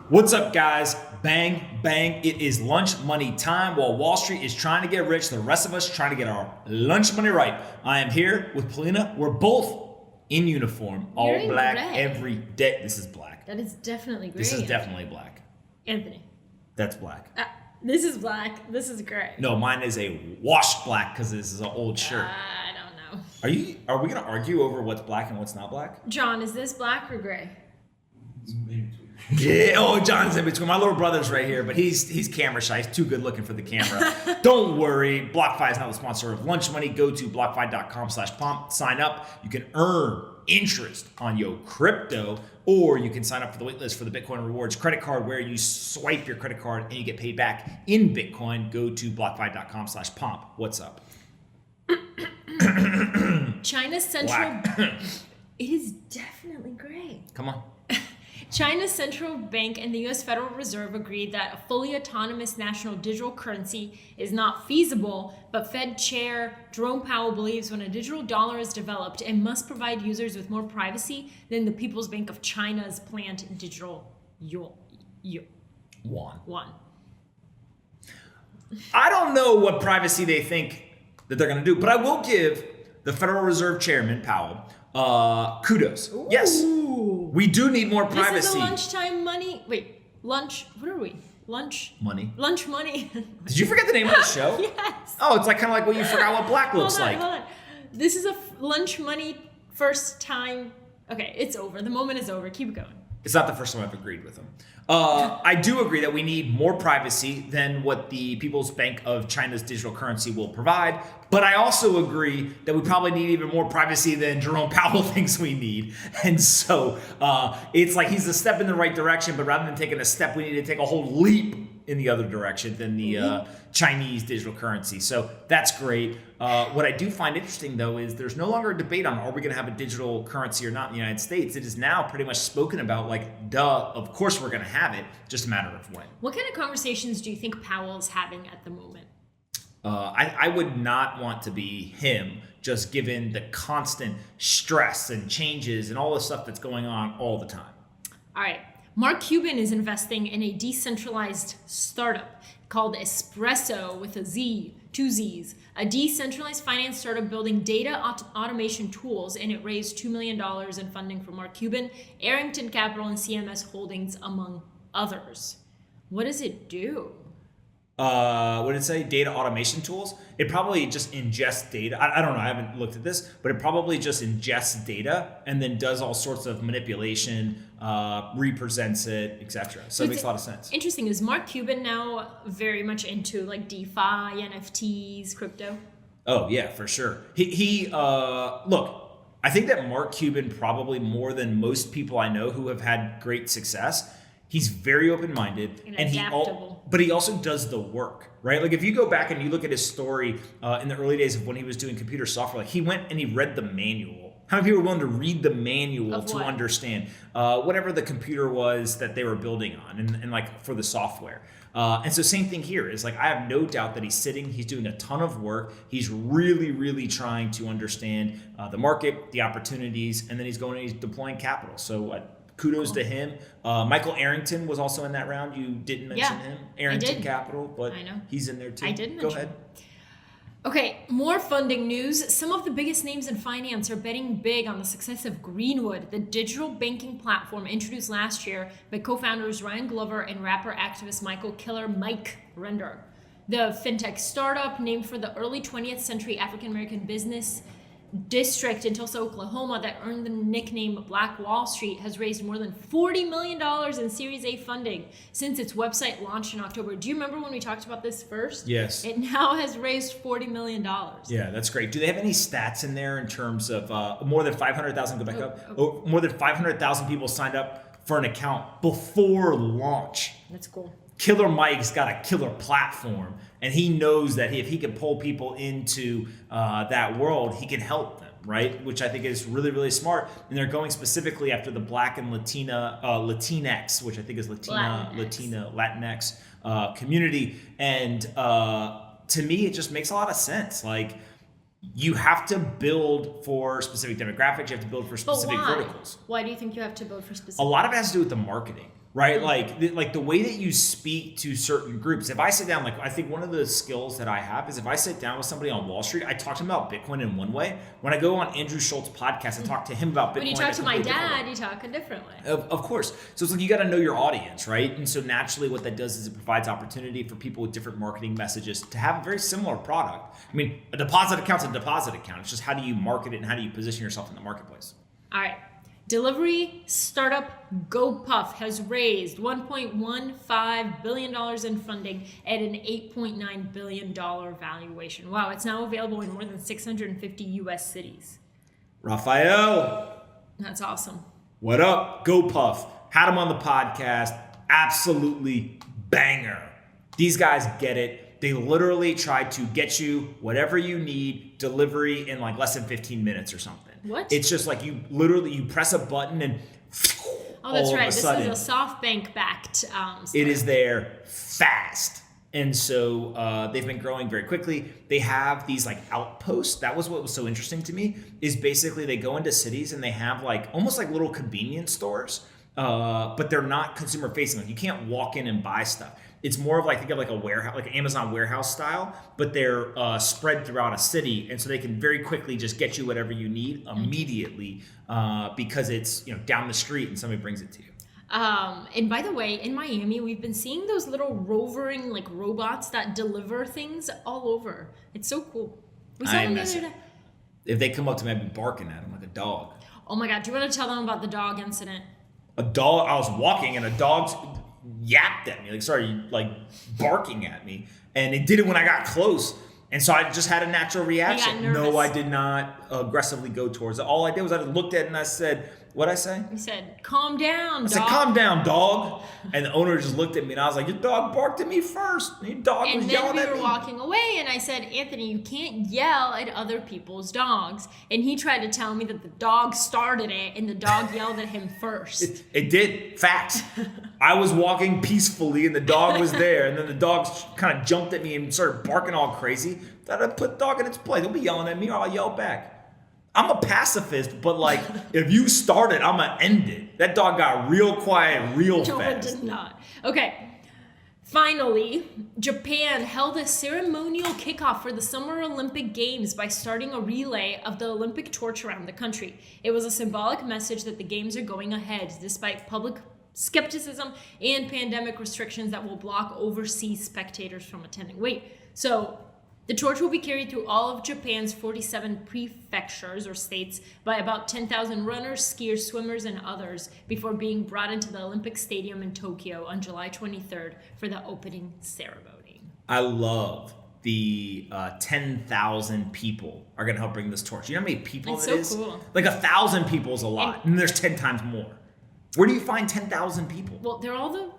What's up, guys? Bang, bang. It is lunch money time. While Wall Street is trying to get rich, the rest of us trying to get our lunch money right. I am here with Polina. We're both in uniform, all You're in black gray. every day. This is black. That is definitely gray. This is definitely black. Anthony. That's black. This is black. This is gray. No, mine is a washed black because this is an old shirt. I don't know. Are we gonna argue over what's black and what's not black? John, is this black or gray? Yeah, oh, John's in between. My little brother's right here, but he's camera shy. He's too good looking for the camera. Don't worry, BlockFi is not the sponsor of Lunch Money. Go to blockfi.com/pomp. Sign up. You can earn interest on your crypto, or you can sign up for the waitlist for the Bitcoin Rewards credit card, where you swipe your credit card and you get paid back in Bitcoin. Go to blockfi.com/pomp. What's up? China's central... Black. It is definitely gray. Come on. China's central bank and the U.S. Federal Reserve agreed that a fully autonomous national digital currency is not feasible, but Fed Chair Jerome Powell believes when a digital dollar is developed, it must provide users with more privacy than the People's Bank of China's planned digital yuan. I don't know what privacy they think that they're going to do, but I will give the Federal Reserve Chairman Powell kudos. Ooh. Yes, we do need more privacy. This is a lunchtime money. Wait, lunch. What are we? Lunch money. Lunch money. Did you forget the name of the show? Yes. Oh, it's like kind of like what you forgot what black looks like. Hold on. This is a lunch money first time. Okay, it's over. The moment is over. Keep going. It's not the first time I've agreed with him. I do agree that we need more privacy than what the People's Bank of China's digital currency will provide. But I also agree that we probably need even more privacy than Jerome Powell thinks we need. And so it's like he's a step in the right direction, but rather than taking a step, we need to take a whole leap in the other direction than the Chinese digital currency. So that's great. What I do find interesting, though, is there's no longer a debate on are we going to have a digital currency or not in the United States. It is now pretty much spoken about like, duh, of course we're going to have it, just a matter of when. What kind of conversations do you think Powell's having at the moment? I would not want to be him, just given the constant stress and changes and all the stuff that's going on all the time. All right. Mark Cuban is investing in a decentralized startup called Esprezzo with a Z, two Z's, a decentralized finance startup building data automation tools, and it raised $2 million in funding from Mark Cuban, Arrington Capital, and CMS Holdings, among others. What does it do? What did it say? Data automation tools? It probably just ingests data. I don't know. I haven't looked at this, but it probably just ingests data and then does all sorts of manipulation, represents it, etc. So it makes a lot of sense. Interesting. Is Mark Cuban now very much into like DeFi, NFTs, crypto? Oh yeah, for sure. He look, I think that Mark Cuban probably more than most people I know who have had great success. He's very open-minded and adaptable. But he also does the work, right? Like if you go back and you look at his story in the early days of when he was doing computer software, like he went and he read the manual. How many people were willing to read the manual to understand whatever the computer was that they were building on and like for the software? And so same thing here is like, I have no doubt that he's doing a ton of work. He's really, really trying to understand the market, the opportunities, and then he's going and he's deploying capital. So kudos to him. Michael Arrington was also in that round. You didn't mention him. Arrington Capital, but I know. He's in there too. I did mention. Go ahead. Okay, more funding news. Some of the biggest names in finance are betting big on the success of Greenwood, the digital banking platform introduced last year by co-founders Ryan Glover and rapper activist Mike Render. The fintech startup, named for the early 20th century African-American business district in Tulsa, Oklahoma, that earned the nickname Black Wall Street, has raised more than $40 million in Series A funding since its website launched in October. Do you remember when we talked about this first? Yes. It now has raised $40 million. Yeah, that's great. Do they have any stats in there in terms of more than 500,000? Go back up. More than 500,000 people signed up for an account before launch. That's cool. Killer Mike's got a killer platform, and he knows that if he can pull people into that world, he can help them, right? Which I think is really, really smart. And they're going specifically after the Black and Latinx, which I think is Latinx community. And to me, it just makes a lot of sense. Like, you have to build for specific demographics. You have to build for specific verticals. Why do you think you have to build for specific? A lot of it has to do with the marketing. right? Like the way that you speak to certain groups. If I sit down, like I think one of the skills that I have is if I sit down with somebody on Wall Street, I talk to them about Bitcoin in one way. When I go on Andrew Schultz's podcast, I talk to him about Bitcoin. When you talk to my dad, you talk a different way. Of course. So it's like you got to know your audience, right? And so naturally what that does is it provides opportunity for people with different marketing messages to have a very similar product. I mean, a deposit account's a deposit account. It's just how do you market it and how do you position yourself in the marketplace? All right. Delivery startup goPuff has raised $1.15 billion in funding at an $8.9 billion valuation. Wow, it's now available in more than 650 U.S. cities. Raphael. That's awesome. What up? goPuff. Had him on the podcast. Absolutely banger. These guys get it. They literally try to get you whatever you need, delivery in like less than 15 minutes or something. What? It's just like you press a button and oh, that's right. This sudden, is a SoftBank backed. It is there fast. And so they've been growing very quickly. They have these like outposts. That was what was so interesting to me is basically they go into cities and they have like almost like little convenience stores, but they're not consumer facing. Like you can't walk in and buy stuff. It's more of like, think of like a warehouse, like an Amazon warehouse style, but they're spread throughout a city. And so they can very quickly just get you whatever you need immediately because it's, down the street and somebody brings it to you. And by the way, in Miami, we've been seeing those little rovering like robots that deliver things all over. It's so cool. We saw them the other day. If they come up to me, I'd be barking at them like a dog. Oh my God. Do you want to tell them about the dog incident? A dog, I was walking and a dog yapped at me, like barking at me. And it did it when I got close. And so I just had a natural reaction. No, I did not aggressively go towards it. All I did was I looked at it and I said, what'd I say? You said, calm down, dog. I said, calm down, dog. And the owner just looked at me and I was like, your dog barked at me first. Your dog was yelling at me. And then we were walking away and I said, Anthony, you can't yell at other people's dogs. And he tried to tell me that the dog started it and the dog yelled at him first. It did. Facts. I was walking peacefully and the dog was there. And then the dog kind of jumped at me and started barking all crazy. Thought I'd put the dog in its place. Don't be yelling at me or I'll yell back. I'm a pacifist, but like, if you start it, I'm going to end it. That dog got real quiet real fast. No, it did not. Okay. Finally, Japan held a ceremonial kickoff for the Summer Olympic Games by starting a relay of the Olympic torch around the country. It was a symbolic message that the Games are going ahead despite public skepticism and pandemic restrictions that will block overseas spectators from attending. So the torch will be carried through all of Japan's 47 prefectures or states by about 10,000 runners, skiers, swimmers, and others before being brought into the Olympic Stadium in Tokyo on July 23rd for the opening ceremony. I love the 10,000 people are going to help bring this torch. You know how many people it is? It's so cool. Like 1,000 people is a lot, and there's 10 times more. Where do you find 10,000 people? Well, they're all the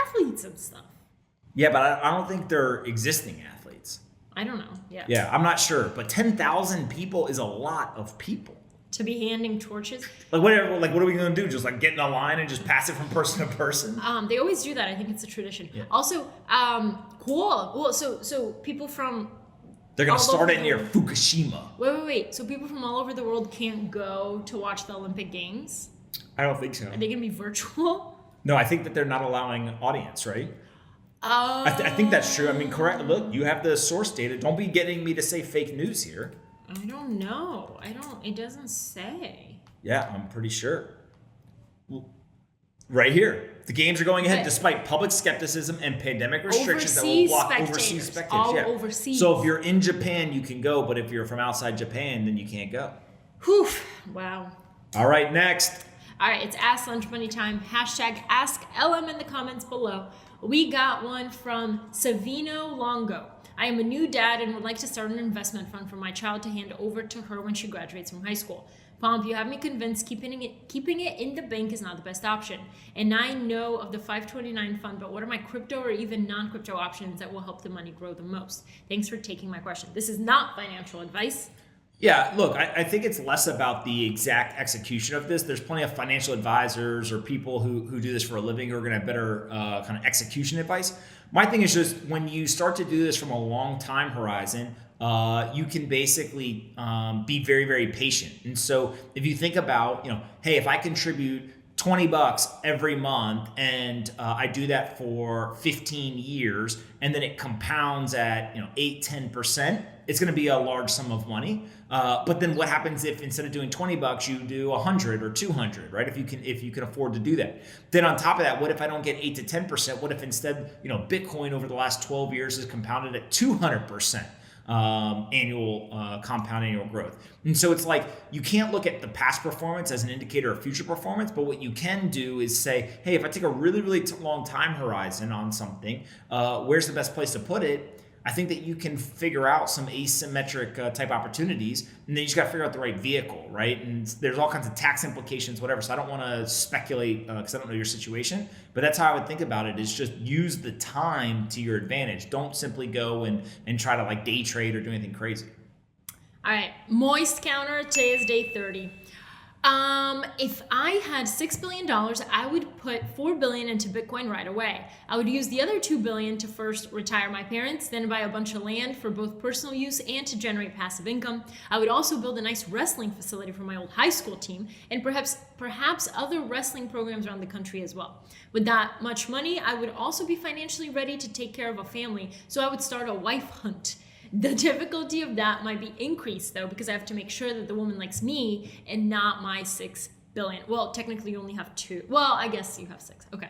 athletes and stuff. Yeah, but I don't think they're existing athletes. I don't know. Yeah. Yeah, I'm not sure. But 10,000 people is a lot of people. To be handing torches. Like what are we going to do? Just like get in a line and just pass it from person to person? They always do that. I think it's a tradition. Yeah. Also, cool. Well, so people from they're going to start it near Fukushima. Wait. So people from all over the world can't go to watch the Olympic Games? I don't think so. Are they going to be virtual? No, I think that they're not allowing an audience, right? I think that's true. I mean, correct. Look, you have the source data. Don't be getting me to say fake news here. I don't know. It doesn't say. Yeah, I'm pretty sure. Right here. The games are going ahead despite public skepticism and pandemic restrictions that will block overseas spectators. All overseas. So if you're in Japan, you can go. But if you're from outside Japan, then you can't go. Whew. Wow. All right, next. All right, it's Ask Lunch Money time. Hashtag AskLM in the comments below. We got one from Savino Longo. I am a new dad and would like to start an investment fund for my child to hand over to her when she graduates from high school. Pomp, you have me convinced keeping it in the bank is not the best option. And I know of the 529 fund, but what are my crypto or even non-crypto options that will help the money grow the most? Thanks for taking my question. This is not financial advice. Yeah, look, I think it's less about the exact execution of this. There's plenty of financial advisors or people who do this for a living who are going to have better kind of execution advice. My thing is just when you start to do this from a long time horizon, you can basically be very, very patient. And so if you think about, hey, if I contribute $20 every month, and I do that for 15 years, and then it compounds at 8-10%, it's going to be a large sum of money. But then what happens if instead of doing $20 you do 100 or 200, right? If you can afford to do that. Then on top of that, what if I don't get 8 to 10%? What if instead Bitcoin over the last 12 years is compounded at 200%? Annual compound annual growth. And so it's like you can't look at the past performance as an indicator of future performance, but what you can do is say, hey, if I take a really, really long time horizon on something, where's the best place to put it? I think that you can figure out some asymmetric type opportunities, and then you just got to figure out the right vehicle, right? And there's all kinds of tax implications, whatever. So I don't want to speculate because I don't know your situation, but that's how I would think about it, is just use the time to your advantage. Don't simply go and try to like day trade or do anything crazy. All right, moist counter. Today is day 30. If I had $6 billion, I would put $4 billion into Bitcoin right away. I would use the other $2 billion to first retire my parents, then buy a bunch of land for both personal use and to generate passive income. I would also build a nice wrestling facility for my old high school team, and perhaps other wrestling programs around the country as well. With that much money, I would also be financially ready to take care of a family, so I would start a wife hunt. The difficulty of that might be increased, though, because I have to make sure that the woman likes me and not my $6 billion. Well, technically, you only have 2. Well, I guess you have 6. Okay.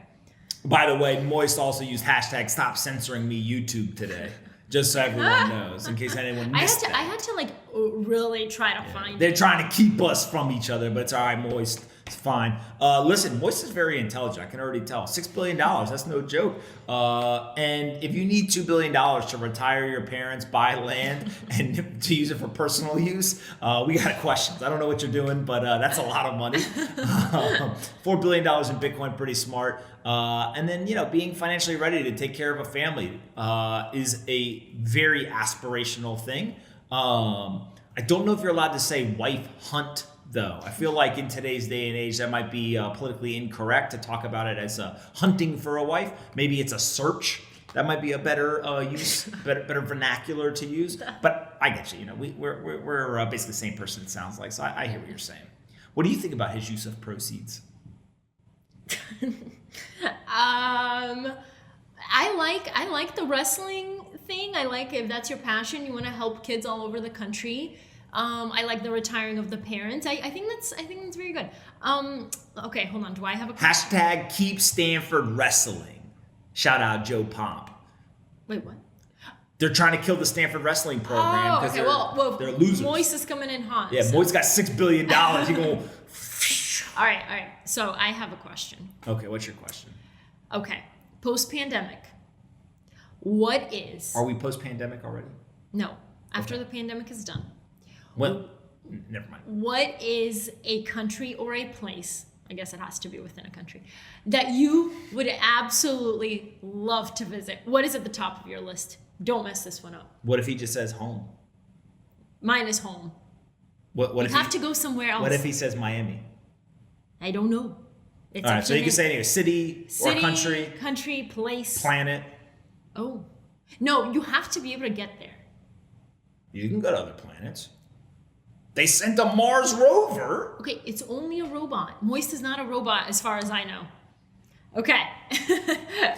By the way, Moist also used hashtag stop censoring me YouTube today, just so everyone knows, in case anyone missed I had to like really try to find They're it. trying to keep us from each other, but it's all right, Moist. It's fine. Listen, Moist is very intelligent. I can already tell. $6 billion, that's no joke. And if you need $2 billion to retire your parents, buy land, and to use it for personal use, we got questions. I don't know what you're doing, but that's a lot of money. $4 billion in Bitcoin, pretty smart. And then, being financially ready to take care of a family is a very aspirational thing. I don't know if you're allowed to say wife hunt, though. I feel like in today's day and age, that might be politically incorrect to talk about it as hunting for a wife. Maybe it's a search. That might be a better use, better vernacular to use. But I get you. We're basically the same person, it sounds like. So I hear what you're saying. What do you think about his use of proceeds? I like the wrestling thing. I like, if that's your passion, you want to help kids all over the country. I like the retiring of the parents. I think that's very good. Okay, hold on. Do I have a question? Hashtag keep Stanford wrestling. Shout out Joe Pomp. Wait, what? They're trying to kill the Stanford wrestling program because they're losers. Moist is coming in hot. Yeah, Moist got $6 billion. You go. All right. So I have a question. Okay, what's your question? Okay, post-pandemic, what is... Are we post-pandemic already? No, after the pandemic is done. Well, never mind. What is a country or a place, I guess it has to be within a country, that you would absolutely love to visit? What is at the top of your list? Don't mess this one up. What if he just says home? Mine is home. What you if have to go somewhere else. What if he says Miami? I don't know. It's all right, so you can say anyway, city, or country, place. Planet. Oh. No, you have to be able to get there. You can go to other planets. They sent a Mars rover. Okay, it's only a robot. Moist is not a robot as far as I know. Okay.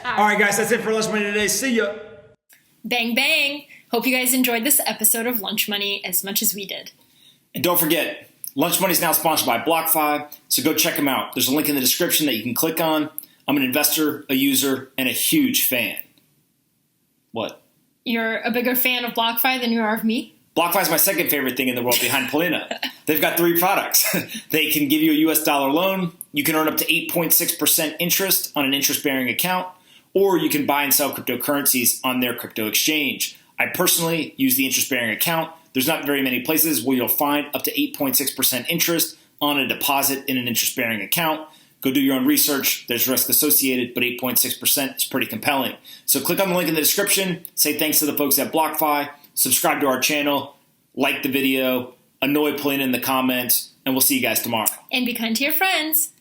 All right, guys, that's it for Lunch Money today. See ya. Bang, bang. Hope you guys enjoyed this episode of Lunch Money as much as we did. And don't forget, Lunch Money is now sponsored by BlockFi, so go check them out. There's a link in the description that you can click on. I'm an investor, a user, and a huge fan. What? You're a bigger fan of BlockFi than you are of me? BlockFi is my second favorite thing in the world behind Polina. They've got 3 products. They can give you a US dollar loan. You can earn up to 8.6% interest on an interest-bearing account, or you can buy and sell cryptocurrencies on their crypto exchange. I personally use the interest-bearing account. There's not very many places where you'll find up to 8.6% interest on a deposit in an interest-bearing account. Go do your own research. There's risk associated, but 8.6% is pretty compelling. So click on the link in the description. Say thanks to the folks at BlockFi. Subscribe to our channel. Like the video. Annoy Polina in the comments. And we'll see you guys tomorrow. And be kind to your friends.